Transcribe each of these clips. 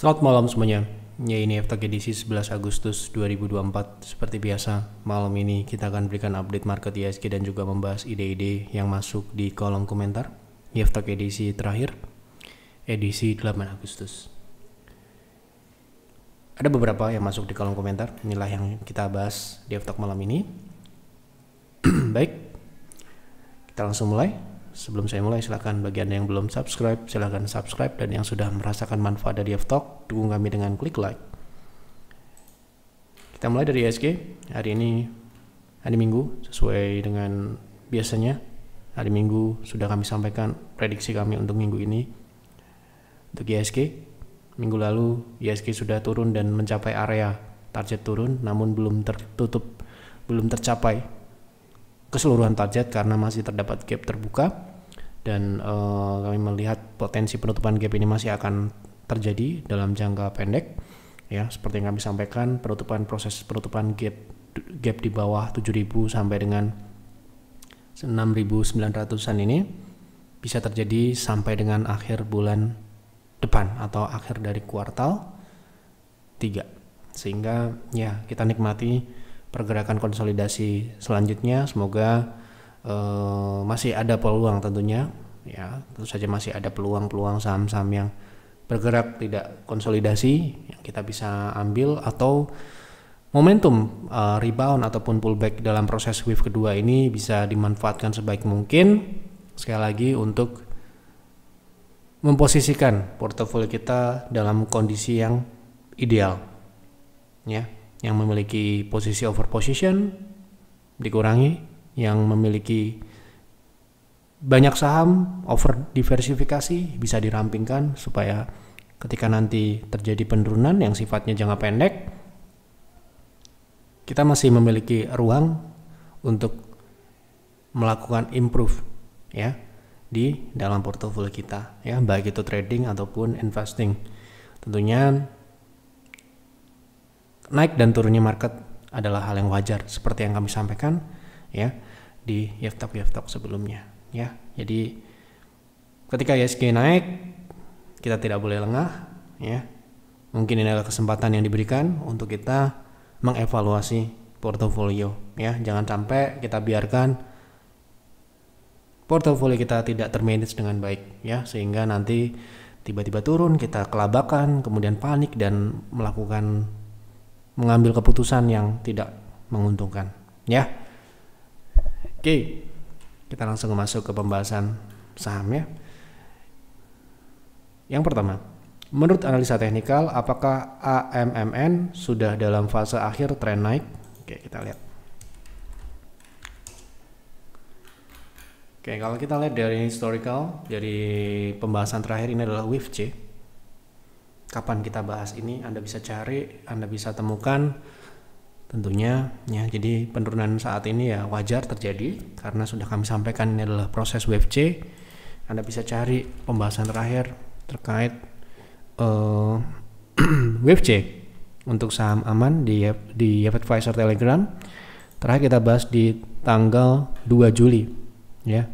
Selamat malam semuanya. Ya, ini FTAG edisi 11 Agustus 2024. Seperti biasa, malam ini kita akan berikan update market IHSG dan juga membahas ide-ide yang masuk di kolom komentar. FTAG edisi terakhir, edisi 8 Agustus. Ada beberapa yang masuk di kolom komentar. Inilah yang kita bahas di FTAG malam ini. Baik, kita langsung mulai. Sebelum saya mulai, silakan bagi Anda yang belum subscribe, silakan subscribe, dan yang sudah merasakan manfaat dari FTalk, dukung kami dengan klik like. Kita mulai dari IHSG. Hari ini hari Minggu, sesuai dengan biasanya. Hari Minggu sudah kami sampaikan prediksi kami untuk minggu ini. Untuk IHSG, minggu lalu IHSG sudah turun dan mencapai area target turun, namun belum tercapai keseluruhan target karena masih terdapat gap terbuka, dan kami melihat potensi penutupan gap ini masih akan terjadi dalam jangka pendek. Ya, seperti yang kami sampaikan, proses penutupan gap di bawah 7.000 sampai dengan 6.900-an ini bisa terjadi sampai dengan akhir bulan depan atau akhir dari kuartal 3. Sehingga ya, kita nikmati pergerakan konsolidasi selanjutnya. Semoga masih ada peluang tentunya, ya tentu saja masih ada peluang saham-saham yang bergerak tidak konsolidasi yang kita bisa ambil, atau momentum rebound ataupun pullback dalam proses wave kedua ini bisa dimanfaatkan sebaik mungkin, sekali lagi untuk memposisikan portofolio kita dalam kondisi yang ideal, ya. Yang memiliki posisi overposition dikurangi, yang memiliki banyak saham over diversifikasi bisa dirampingkan supaya ketika nanti terjadi penurunan yang sifatnya jangka pendek, kita masih memiliki ruang untuk melakukan improve, ya, di dalam portofolio kita, ya, baik itu trading ataupun investing. Tentunya naik dan turunnya market adalah hal yang wajar seperti yang kami sampaikan, ya, di FTalk sebelumnya, ya. Jadi ketika IHSG naik, kita tidak boleh lengah, ya. Mungkin ini adalah kesempatan yang diberikan untuk kita mengevaluasi portofolio, ya. Jangan sampai kita biarkan portofolio kita tidak termanage dengan baik, ya, sehingga nanti tiba-tiba turun, kita kelabakan, kemudian panik dan mengambil keputusan yang tidak menguntungkan, ya. Oke, kita langsung masuk ke pembahasan saham, ya. Yang pertama, menurut analisa teknikal, apakah AMMN sudah dalam fase akhir tren naik? Oke, kita lihat. Oke, kalau kita lihat dari historical, dari pembahasan terakhir ini adalah wave C. Kapan kita bahas ini, Anda bisa cari, Anda bisa temukan tentunya, ya. Jadi penurunan saat ini ya wajar terjadi karena sudah kami sampaikan ini adalah proses wave C. Anda bisa cari pembahasan terakhir terkait wave C untuk saham aman di Advisor Telegram. Terakhir kita bahas di tanggal 2 Juli, ya.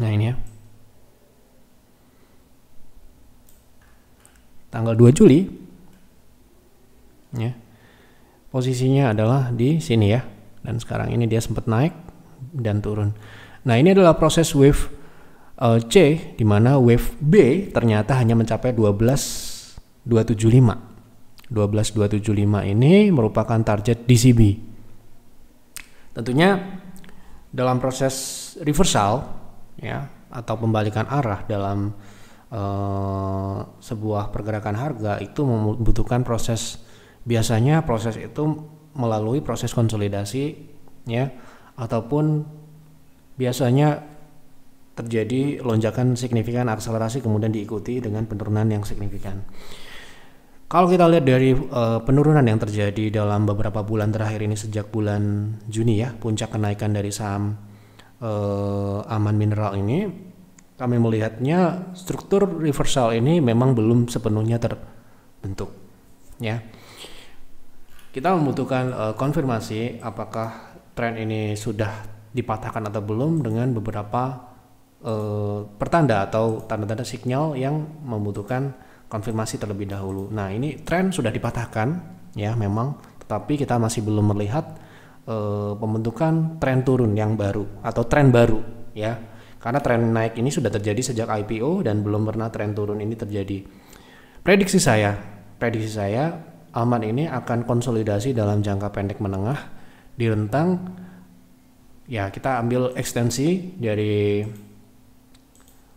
Nah, ini ya, tanggal 2 Juli, ya, posisinya adalah di sini, ya, dan sekarang ini dia sempat naik dan turun. Nah, ini adalah proses wave C, di mana wave B ternyata hanya mencapai 12.275. 12.275 ini merupakan target DCB. Tentunya dalam proses reversal, ya, atau pembalikan arah dalam sebuah pergerakan harga itu membutuhkan proses, biasanya proses itu melalui proses konsolidasi, ya, ataupun biasanya terjadi lonjakan signifikan, akselerasi, kemudian diikuti dengan penurunan yang signifikan. Kalau kita lihat dari penurunan yang terjadi dalam beberapa bulan terakhir ini sejak bulan Juni, ya, puncak kenaikan dari saham Aman Mineral ini, kami melihatnya struktur reversal ini memang belum sepenuhnya terbentuk, ya. Kita membutuhkan konfirmasi apakah tren ini sudah dipatahkan atau belum dengan beberapa pertanda atau tanda-tanda sinyal yang membutuhkan konfirmasi terlebih dahulu. Nah, ini tren sudah dipatahkan ya memang, tetapi kita masih belum melihat pembentukan tren turun yang baru atau tren baru ya. Karena tren naik ini sudah terjadi sejak IPO dan belum pernah tren turun ini terjadi. Prediksi saya aman ini akan konsolidasi dalam jangka pendek menengah di rentang, ya kita ambil ekstensi dari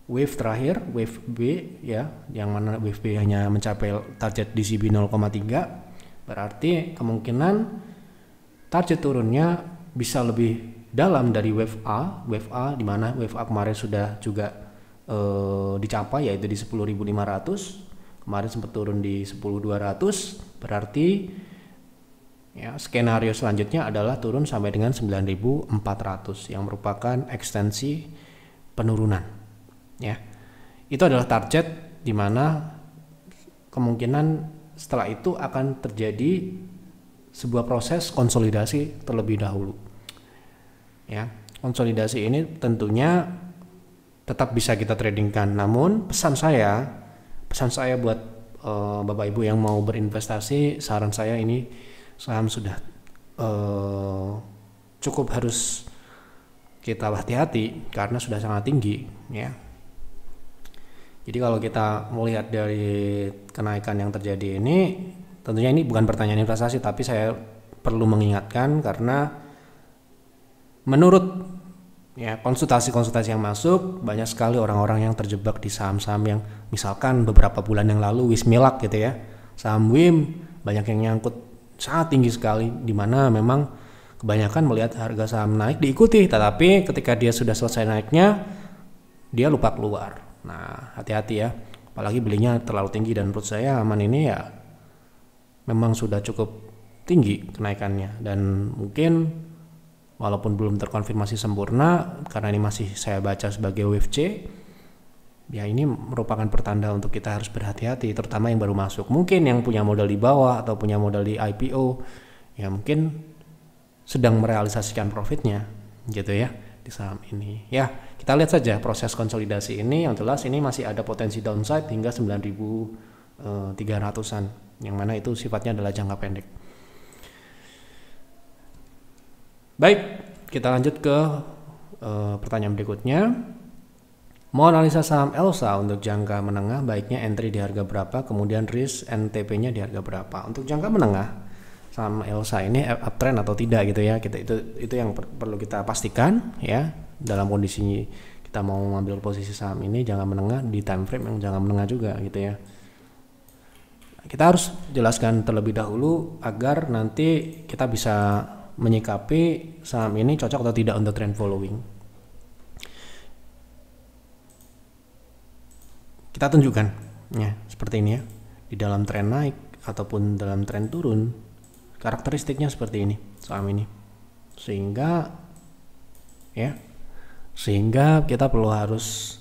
wave terakhir, wave B ya, yang mana wave B hanya mencapai target DCB 0,3, berarti kemungkinan target turunnya bisa lebih dalam dari wave A di mana wave A kemarin sudah juga dicapai, yaitu di 10.500, kemarin sempat turun di 10.200, berarti ya skenario selanjutnya adalah turun sampai dengan 9.400 yang merupakan ekstensi penurunan ya. Itu adalah target di mana kemungkinan setelah itu akan terjadi sebuah proses konsolidasi terlebih dahulu ya. Konsolidasi ini tentunya tetap bisa kita tradingkan, namun pesan saya buat Bapak Ibu yang mau berinvestasi, saran saya ini saham sudah cukup harus kita hati-hati karena sudah sangat tinggi ya. Jadi kalau kita melihat dari kenaikan yang terjadi ini, tentunya ini bukan pertanyaan investasi, tapi saya perlu mengingatkan karena menurut ya konsultasi yang masuk, banyak sekali orang-orang yang terjebak di saham-saham yang misalkan beberapa bulan yang lalu Wismilak gitu ya, saham WIM banyak yang nyangkut sangat tinggi sekali, di mana memang kebanyakan melihat harga saham naik diikuti, tetapi ketika dia sudah selesai naiknya dia lupa keluar. Nah, hati-hati ya, apalagi belinya terlalu tinggi, dan menurut saya aman ini ya memang sudah cukup tinggi kenaikannya, dan mungkin walaupun belum terkonfirmasi sempurna karena ini masih saya baca sebagai wave C, ya ini merupakan pertanda untuk kita harus berhati-hati, terutama yang baru masuk. Mungkin yang punya modal di bawah atau punya modal di IPO ya mungkin sedang merealisasikan profitnya gitu ya di saham ini. Ya, kita lihat saja proses konsolidasi ini. Yang jelas ini masih ada potensi downside hingga 9.300-an, yang mana itu sifatnya adalah jangka pendek. Baik, kita lanjut ke pertanyaan berikutnya. Mau analisa saham Elsa untuk jangka menengah, baiknya entry di harga berapa, kemudian risk NTP-nya di harga berapa. Untuk jangka menengah, saham Elsa ini uptrend atau tidak gitu ya. Itu yang perlu kita pastikan ya. Dalam kondisi kita mau mengambil posisi saham ini jangka menengah di time frame yang jangka menengah juga gitu ya. Kita harus jelaskan terlebih dahulu agar nanti kita bisa menyikapi saham ini cocok atau tidak untuk trend following. Kita tunjukkan ya seperti ini ya, di dalam tren naik ataupun dalam tren turun, karakteristiknya seperti ini saham ini, sehingga kita perlu harus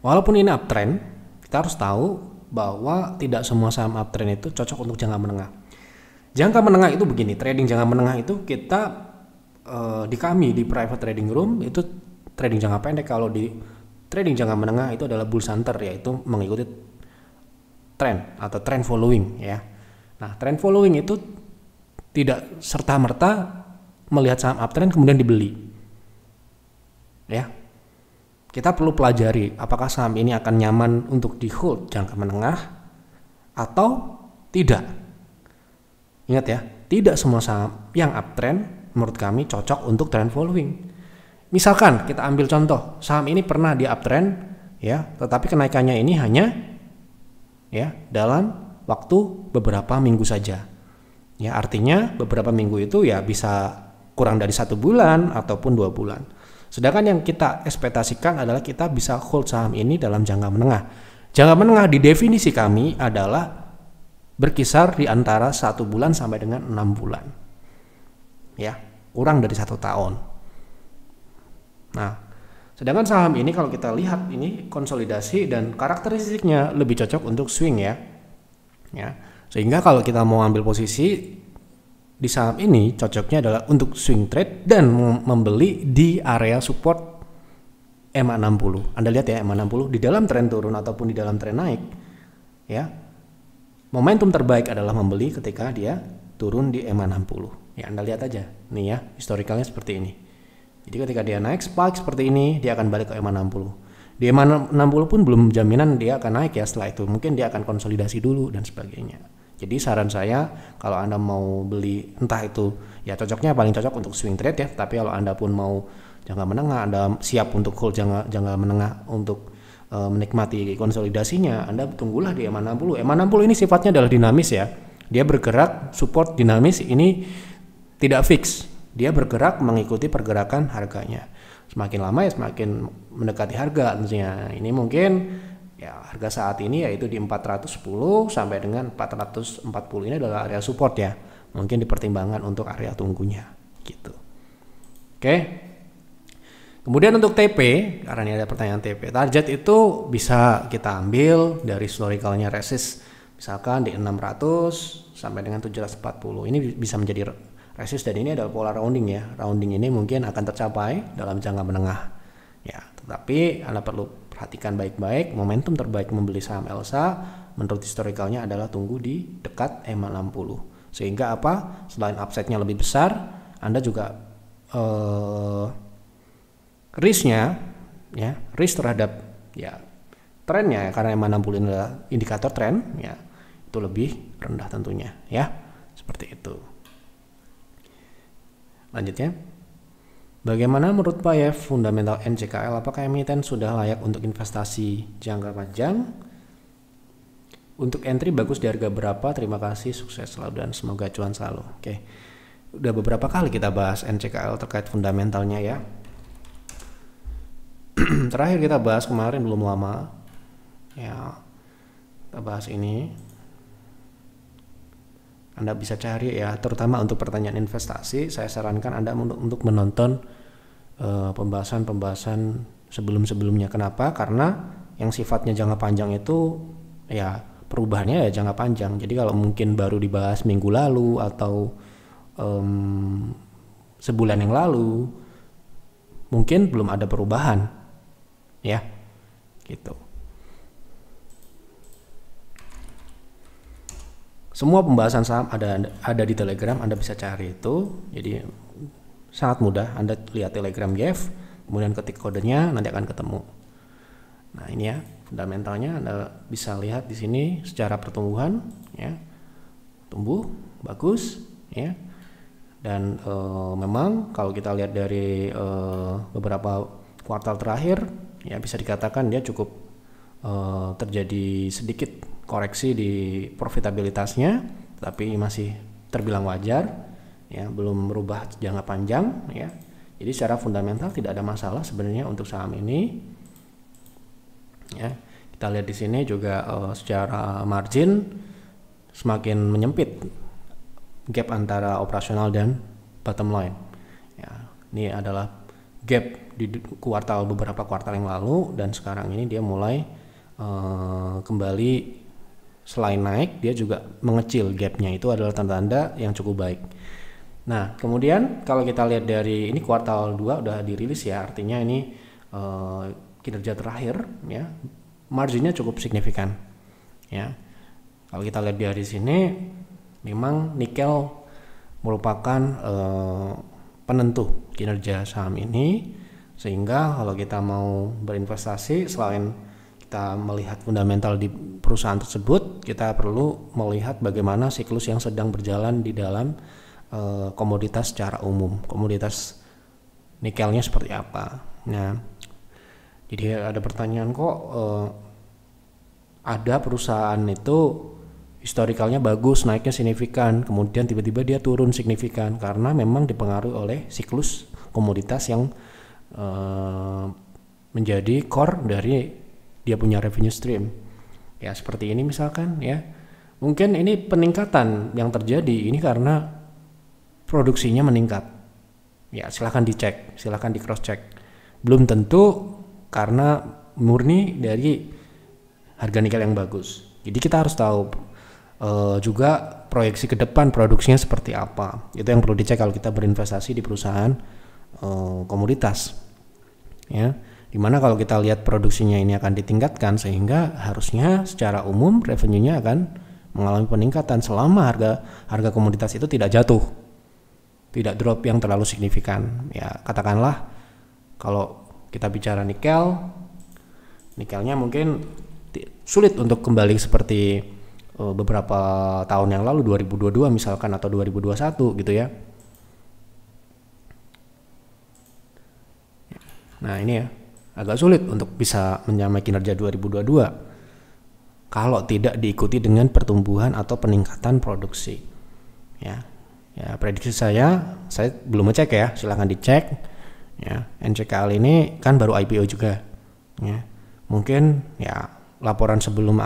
walaupun ini uptrend, kita harus tahu bahwa tidak semua saham uptrend itu cocok untuk jangka menengah. Jangka menengah itu begini, trading jangka menengah itu kita di kami di private trading room itu trading jangka pendek. Kalau di trading jangka menengah itu adalah bull hunter, yaitu mengikuti tren atau trend following ya. Nah, trend following itu tidak serta-merta melihat saham uptrend kemudian dibeli. Ya. Kita perlu pelajari apakah saham ini akan nyaman untuk di hold jangka menengah atau tidak. Ingat ya, tidak semua saham yang uptrend menurut kami cocok untuk trend following. Misalkan kita ambil contoh, saham ini pernah di uptrend ya, tetapi kenaikannya ini hanya ya dalam waktu beberapa minggu saja. Ya, artinya beberapa minggu itu ya bisa kurang dari 1 bulan ataupun 2 bulan. Sedangkan yang kita ekspektasikan adalah kita bisa hold saham ini dalam jangka menengah. Jangka menengah di definisi kami adalah berkisar di antara 1 bulan sampai dengan 6 bulan. Ya, kurang dari 1 tahun. Nah, sedangkan saham ini kalau kita lihat ini konsolidasi dan karakteristiknya lebih cocok untuk swing ya. Ya. Sehingga kalau kita mau ambil posisi di saham ini cocoknya adalah untuk swing trade dan membeli di area support EMA 60. Anda lihat ya, EMA 60 di dalam tren turun ataupun di dalam tren naik, ya, momentum terbaik adalah membeli ketika dia turun di EMA 60. Ya, Anda lihat aja nih ya, historikalnya seperti ini. Jadi ketika dia naik spike seperti ini, dia akan balik ke EMA 60. Di EMA 60 pun belum jaminan dia akan naik ya, setelah itu mungkin dia akan konsolidasi dulu dan sebagainya. Jadi saran saya kalau Anda mau beli, entah itu ya cocoknya paling cocok untuk swing trade ya, tapi kalau Anda pun mau jangka menengah, Anda siap untuk hold jangka menengah untuk menikmati konsolidasinya, Anda tunggulah di EMA 60. EMA 60 ini sifatnya adalah dinamis ya. Dia bergerak, support dinamis ini tidak fix. Dia bergerak mengikuti pergerakan harganya. Semakin lama ya semakin mendekati harga tentunya. Ini mungkin ya harga saat ini yaitu di 410 sampai dengan 440 ini adalah area support ya. Mungkin dipertimbangkan untuk area tunggunya gitu. Oke. Kemudian untuk TP, karena ini ada pertanyaan TP, target itu bisa kita ambil dari historicalnya resist misalkan di 600 sampai dengan 740. Ini bisa menjadi resist dan ini adalah pola rounding ya. Rounding ini mungkin akan tercapai dalam jangka menengah. Ya, tetapi Anda perlu perhatikan baik-baik, momentum terbaik membeli saham ELSA menurut historicalnya adalah tunggu di dekat EMA 60. Sehingga apa? Selain upside-nya lebih besar, Anda juga risk-nya ya, risk terhadap ya trennya karena EMA 60 ini adalah indikator tren ya, itu lebih rendah tentunya ya. Seperti itu. Lanjutnya, bagaimana menurut Pak Yev fundamental NCKL? Apakah emiten sudah layak untuk investasi jangka panjang? Untuk entry bagus di harga berapa? Terima kasih, sukses selalu dan semoga cuan selalu. Oke, udah beberapa kali kita bahas NCKL terkait fundamentalnya ya. Terakhir kita bahas kemarin belum lama ya, kita bahas ini. Anda bisa cari ya, terutama untuk pertanyaan investasi, saya sarankan Anda untuk menonton pembahasan sebelum-sebelumnya. Kenapa? Karena yang sifatnya jangka panjang itu ya perubahannya ya jangka panjang. Jadi kalau mungkin baru dibahas minggu lalu atau sebulan yang lalu, mungkin belum ada perubahan ya, gitu. Semua pembahasan saham ada di Telegram, Anda bisa cari itu. Jadi sangat mudah, Anda lihat Telegram Yev, kemudian ketik kodenya, nanti akan ketemu. Nah ini ya fundamentalnya, Anda bisa lihat di sini secara pertumbuhan ya, tumbuh bagus ya. Dan memang kalau kita lihat dari beberapa kuartal terakhir ya, bisa dikatakan dia cukup terjadi sedikit koreksi di profitabilitasnya, tapi masih terbilang wajar ya, belum merubah jangka panjang ya. Jadi secara fundamental tidak ada masalah sebenarnya untuk saham ini ya. Kita lihat di sini juga secara margin semakin menyempit gap antara operasional dan bottom line ya. Ini adalah gap di beberapa kuartal yang lalu, dan sekarang ini dia mulai kembali. Selain naik, dia juga mengecil gapnya, itu adalah tanda-tanda yang cukup baik. Nah, kemudian kalau kita lihat dari ini kuartal 2 udah dirilis ya, artinya ini kinerja terakhir ya, marginnya cukup signifikan ya. Kalau kita lihat dari sini, memang nikel merupakan penentu kinerja saham ini, sehingga kalau kita mau berinvestasi selain kita melihat fundamental di perusahaan tersebut, kita perlu melihat bagaimana siklus yang sedang berjalan di dalam komoditas secara umum, komoditas nikelnya seperti apa. Nah, jadi ada pertanyaan kok ada perusahaan itu historikalnya bagus, naiknya signifikan, kemudian tiba-tiba dia turun signifikan, karena memang dipengaruhi oleh siklus komoditas yang menjadi core dari dia punya revenue stream ya, seperti ini misalkan ya. Mungkin ini peningkatan yang terjadi ini karena produksinya meningkat ya, silahkan dicek, silahkan di cross check. Belum tentu karena murni dari harga nikel yang bagus. Jadi kita harus tahu juga proyeksi ke depan produksinya seperti apa. Itu yang perlu dicek kalau kita berinvestasi di perusahaan komoditas ya. Dimana kalau kita lihat produksinya ini akan ditingkatkan, sehingga harusnya secara umum revenue-nya akan mengalami peningkatan selama harga komoditas itu tidak jatuh, tidak drop yang terlalu signifikan. Ya katakanlah kalau kita bicara nikelnya mungkin sulit untuk kembali seperti beberapa tahun yang lalu, 2022 misalkan atau 2021 gitu ya. Nah ini ya agak sulit untuk bisa menyamai kinerja 2022 kalau tidak diikuti dengan pertumbuhan atau peningkatan produksi. Ya prediksi saya belum ngecek ya, silahkan dicek. Ya, NCKL ini kan baru IPO juga. Ya, mungkin ya laporan sebelum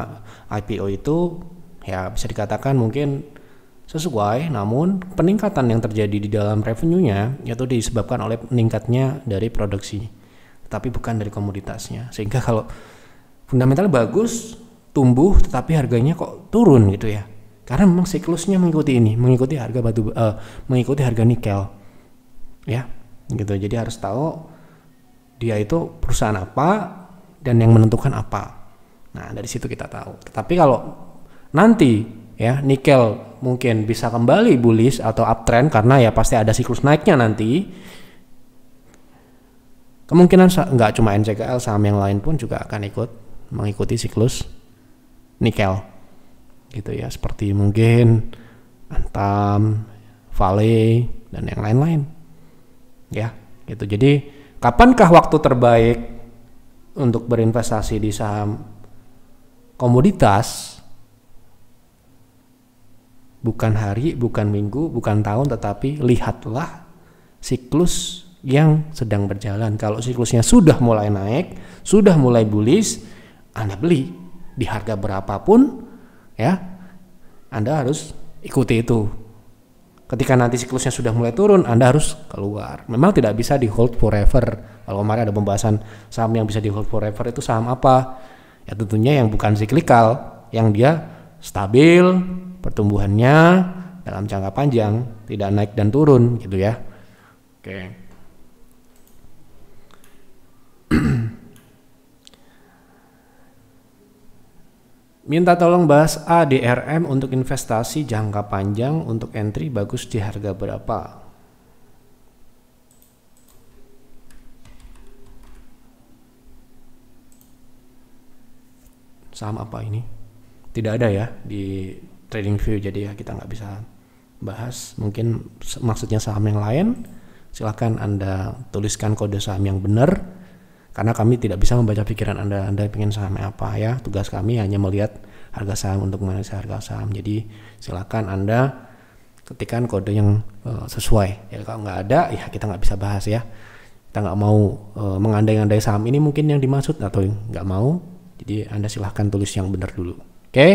IPO itu ya bisa dikatakan mungkin sesuai, namun peningkatan yang terjadi di dalam revenue-nya itu disebabkan oleh meningkatnya dari produksi, tapi bukan dari komoditasnya. Sehingga kalau fundamentalnya bagus, tumbuh, tetapi harganya kok turun gitu ya. Karena memang siklusnya mengikuti harga mengikuti harga nikel. Ya, gitu. Jadi harus tahu dia itu perusahaan apa dan yang menentukan apa. Nah, dari situ kita tahu. Tetapi kalau nanti ya nikel mungkin bisa kembali bullish atau uptrend karena ya pasti ada siklus naiknya nanti. Kemungkinan nggak cuma NCKL, saham yang lain pun juga akan mengikuti siklus nikel gitu ya, seperti mungkin Antam, Vale dan yang lain-lain ya gitu. Jadi kapankah waktu terbaik untuk berinvestasi di saham komoditas? Bukan hari, bukan minggu, bukan tahun, tetapi lihatlah siklus yang sedang berjalan. Kalau siklusnya sudah mulai naik, sudah mulai bullish, Anda beli di harga berapapun ya, Anda harus ikuti itu. Ketika nanti siklusnya sudah mulai turun, Anda harus keluar. Memang tidak bisa di hold forever. Kalau kemarin ada pembahasan saham yang bisa di hold forever itu saham apa? Ya tentunya yang bukan siklikal, yang dia stabil pertumbuhannya dalam jangka panjang, tidak naik dan turun gitu ya. Oke. Minta tolong bahas ADRM untuk investasi jangka panjang, untuk entry bagus di harga berapa? Saham apa ini? Tidak ada ya di TradingView, jadi ya kita nggak bisa bahas. Mungkin maksudnya saham yang lain. Silahkan Anda tuliskan kode saham yang benar. Karena kami tidak bisa membaca pikiran Anda ingin saham apa ya. Tugas kami hanya melihat harga saham untuk menganalisa harga saham. Jadi silakan Anda ketikkan kode yang sesuai. Ya kalau nggak ada ya kita nggak bisa bahas ya. Kita nggak mau mengandai-andai saham ini mungkin yang dimaksud atau nggak mau. Jadi Anda silahkan tulis yang benar dulu. Oke?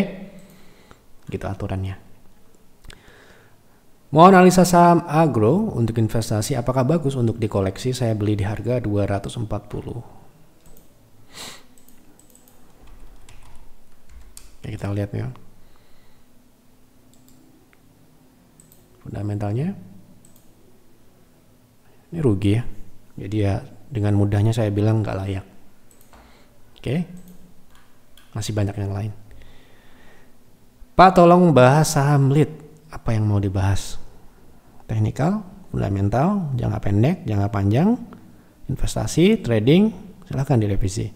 Gitu aturannya. Mau analisa saham agro untuk investasi, apakah bagus untuk dikoleksi? Saya beli di harga 240. Ya, kita lihat ya. Fundamentalnya ini rugi ya. Jadi ya dengan mudahnya saya bilang nggak layak. Oke. Masih banyak yang lain. Pak, tolong bahas saham lead. Apa yang mau dibahas? Teknikal, fundamental, jangka pendek, jangka panjang, investasi, trading, silahkan direvisi.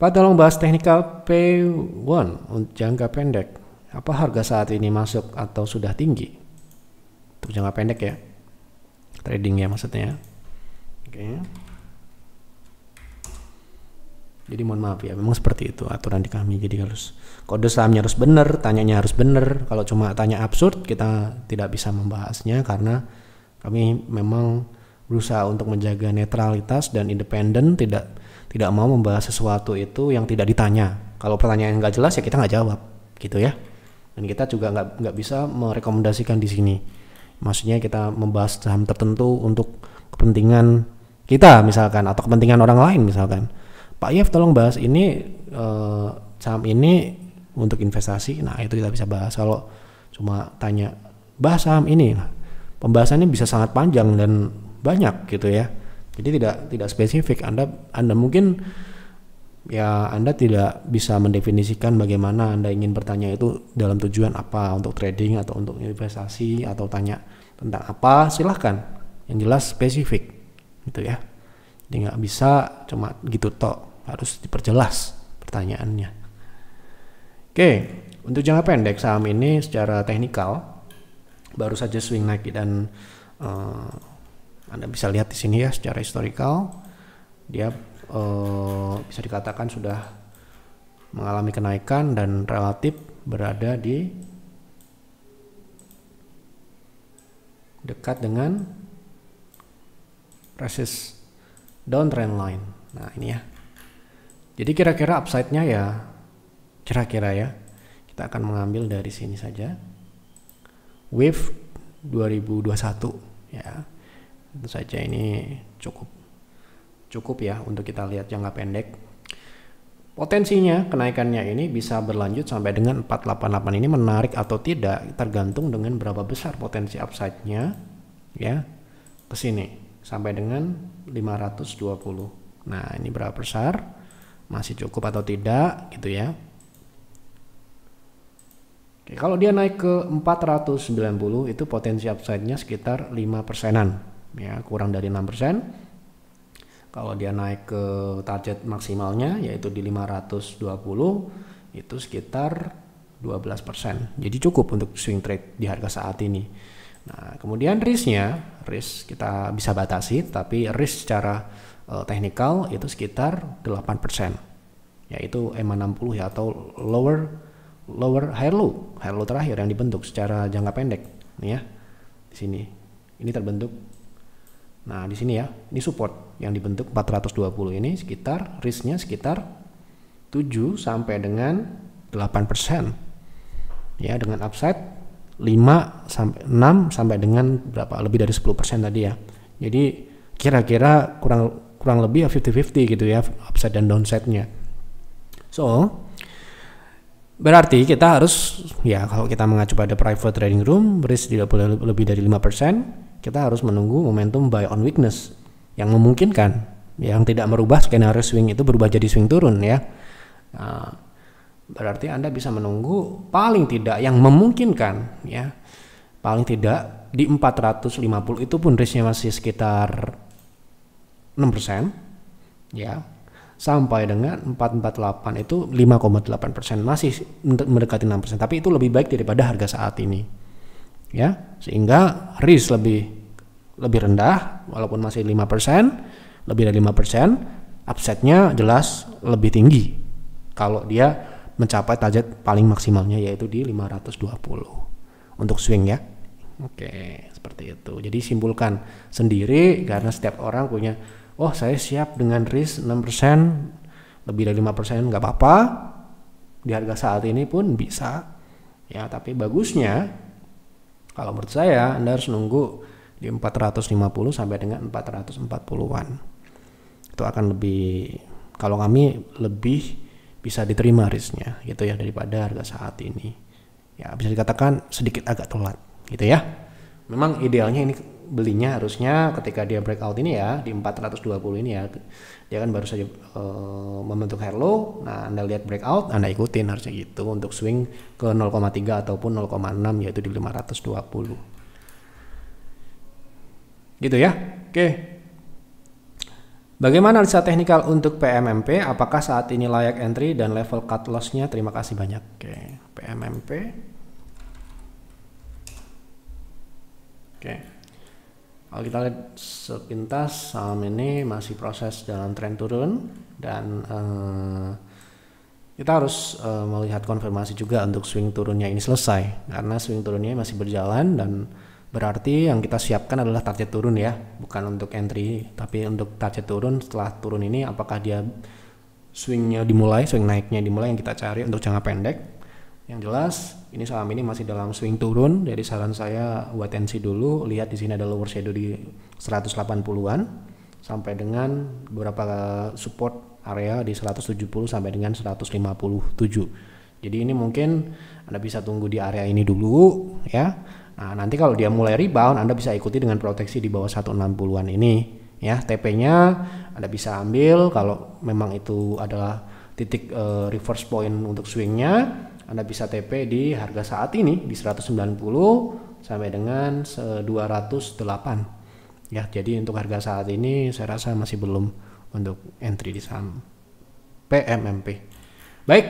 Pak, tolong bahas teknikal P1 untuk jangka pendek. Apa harga saat ini masuk atau sudah tinggi? Untuk jangka pendek ya, trading ya maksudnya. Oke. Jadi mohon maaf ya, memang seperti itu aturan di kami. Jadi harus kode sahamnya harus benar, tanyanya harus benar. Kalau cuma tanya absurd, kita tidak bisa membahasnya karena kami memang berusaha untuk menjaga netralitas dan independen, tidak mau membahas sesuatu itu yang tidak ditanya. Kalau pertanyaan nggak jelas ya kita nggak jawab, gitu ya. Dan kita juga nggak bisa merekomendasikan di sini. Maksudnya kita membahas saham tertentu untuk kepentingan kita misalkan atau kepentingan orang lain misalkan. Pak Yev tolong bahas ini saham ini untuk investasi. Nah itu kita bisa bahas. Kalau cuma tanya bahas saham ini, nah, pembahasannya bisa sangat panjang dan banyak gitu ya. Jadi tidak spesifik. Anda mungkin ya Anda tidak bisa mendefinisikan bagaimana Anda ingin bertanya itu dalam tujuan apa, untuk trading atau untuk investasi atau tanya tentang apa, silahkan. Yang jelas spesifik gitu ya. Jadi nggak bisa cuma gitu tok, harus diperjelas pertanyaannya. Oke, untuk jangka pendek saham ini secara teknikal baru saja swing naik dan Anda bisa lihat di sini ya secara historical dia bisa dikatakan sudah mengalami kenaikan dan relatif berada di dekat dengan resist downtrend line. Nah ini ya. Jadi kira-kira upside-nya ya kira-kira ya kita akan mengambil dari sini saja. Wave 2021 ya. Tentu saja ini cukup ya untuk kita lihat jangka pendek. Potensinya kenaikannya ini bisa berlanjut sampai dengan 488 ini menarik atau tidak tergantung dengan berapa besar potensi upside-nya ya ke sini sampai dengan 520. Nah, ini berapa besar? Masih cukup atau tidak gitu ya. Oke, kalau dia naik ke 490 itu potensi upside-nya sekitar 5%-an ya, kurang dari 6%. Kalau dia naik ke target maksimalnya yaitu di 520 itu sekitar 12%. Jadi cukup untuk swing trade di harga saat ini. Nah, kemudian risk kita bisa batasi, tapi risk secara teknikal itu sekitar 8%. Yaitu EMA 60 ya, atau lower high low terakhir yang dibentuk secara jangka pendek. Nih ya. Di sini. Ini terbentuk. Nah, di sini ya, ini support yang dibentuk 420 ini sekitar risknya sekitar 7 sampai dengan 8%. Ya, dengan upside 5 sampai 6 sampai dengan berapa? Lebih dari 10% tadi ya. Jadi kira-kira kurang lebih ya 50-50 gitu ya, upside dan downside-nya. So, berarti kita harus ya kalau kita mengacu pada private trading room, risk tidak boleh lebih dari 5%. Kita harus menunggu momentum buy on weakness yang memungkinkan, yang tidak merubah skenario swing itu berubah jadi swing turun ya. Nah, berarti Anda bisa menunggu paling tidak yang memungkinkan ya, paling tidak di 450 itu pun risknya masih sekitar 6% ya, sampai dengan 448 itu 5,8%, masih mendekati 6%, tapi itu lebih baik daripada harga saat ini ya, sehingga risk lebih rendah walaupun masih 5%, lebih dari 5%, upside-nya jelas lebih tinggi kalau dia mencapai target paling maksimalnya yaitu di 520 untuk swing ya. Oke, seperti itu. Jadi simpulkan sendiri karena setiap orang punya, oh saya siap dengan risk 6%, lebih dari 5% nggak apa-apa, di harga saat ini pun bisa ya, tapi bagusnya kalau menurut saya Anda harus nunggu di 450 sampai dengan 440-an. Itu akan lebih, kalau kami lebih bisa diterima risknya gitu ya daripada harga saat ini. Ya bisa dikatakan sedikit agak telat gitu ya. Memang idealnya ini belinya harusnya ketika dia breakout ini ya di 420 ini ya. Dia kan baru saja membentuk high low. Nah, Anda lihat breakout, Anda ikutin harusnya gitu untuk swing ke 0,3 ataupun 0,6 yaitu di 520. Gitu ya. Oke. Bagaimana analisa teknikal untuk PMMP? Apakah saat ini layak entry dan level cut loss-nya? Terima kasih banyak. Oke, PMMP. Oke. Kalau kita lihat sepintas saham ini masih proses dalam tren turun dan kita harus melihat konfirmasi juga untuk swing turunnya ini selesai, karena swing turunnya masih berjalan dan berarti yang kita siapkan adalah target turun ya, bukan untuk entry tapi untuk target turun. Setelah turun ini apakah dia swingnya dimulai, swing naiknya dimulai, yang kita cari untuk jangka pendek. Yang jelas ini saham ini masih dalam swing turun, jadi saran saya wait and see dulu. Lihat di sini ada lower shadow di 180-an sampai dengan beberapa support area di 170 sampai dengan 157. Jadi ini mungkin Anda bisa tunggu di area ini dulu ya. Nah, nanti kalau dia mulai rebound Anda bisa ikuti dengan proteksi di bawah 160-an ini ya. TP-nya Anda bisa ambil kalau memang itu adalah titik reverse point untuk swingnya. Anda bisa TP di harga saat ini di 190 sampai dengan 208 ya. Jadi untuk harga saat ini saya rasa masih belum untuk entry di saham PMMP. Baik,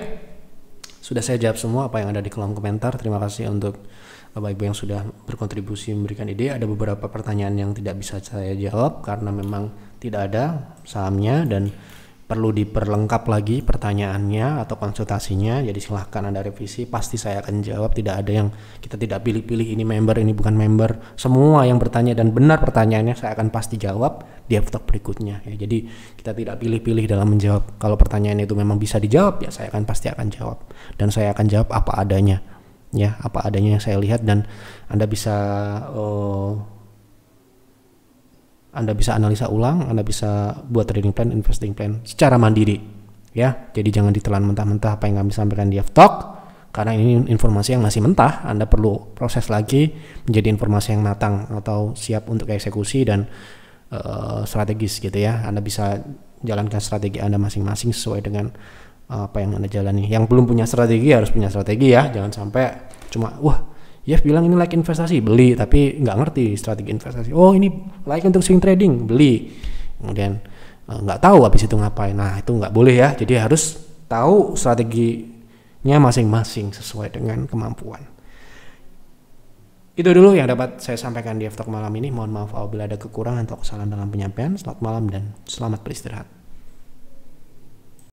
sudah saya jawab semua apa yang ada di kolom komentar. Terima kasih untuk Bapak Ibu yang sudah berkontribusi memberikan ide. Ada beberapa pertanyaan yang tidak bisa saya jawab karena memang tidak ada sahamnya dan perlu diperlengkap lagi pertanyaannya atau konsultasinya. Jadi silahkan Anda revisi, pasti saya akan jawab. Tidak ada yang kita tidak pilih-pilih ini member, ini bukan member. Semua yang bertanya dan benar pertanyaannya saya akan pasti jawab di F-Talk berikutnya ya. Jadi kita tidak pilih-pilih dalam menjawab. Kalau pertanyaan itu memang bisa dijawab ya saya pasti akan jawab, dan saya akan jawab apa adanya ya, apa adanya yang saya lihat, dan Anda bisa analisa ulang, Anda bisa buat trading plan, investing plan secara mandiri ya. Jadi jangan ditelan mentah-mentah apa yang kami sampaikan di F-Talk, karena ini informasi yang masih mentah. Anda perlu proses lagi menjadi informasi yang matang atau siap untuk eksekusi dan strategis gitu ya. Anda bisa jalankan strategi Anda masing-masing sesuai dengan apa yang Anda jalani. Yang belum punya strategi harus punya strategi ya. Jangan sampai cuma Jeff bilang ini like investasi, beli, tapi nggak ngerti strategi investasi. Oh ini like untuk swing trading, beli, kemudian nggak tahu habis itu ngapain. Nah itu nggak boleh ya. Jadi harus tahu strateginya masing-masing sesuai dengan kemampuan. Itu dulu yang dapat saya sampaikan di F-Talk malam ini. Mohon maaf apabila ada kekurangan atau kesalahan dalam penyampaian. Selamat malam dan selamat beristirahat.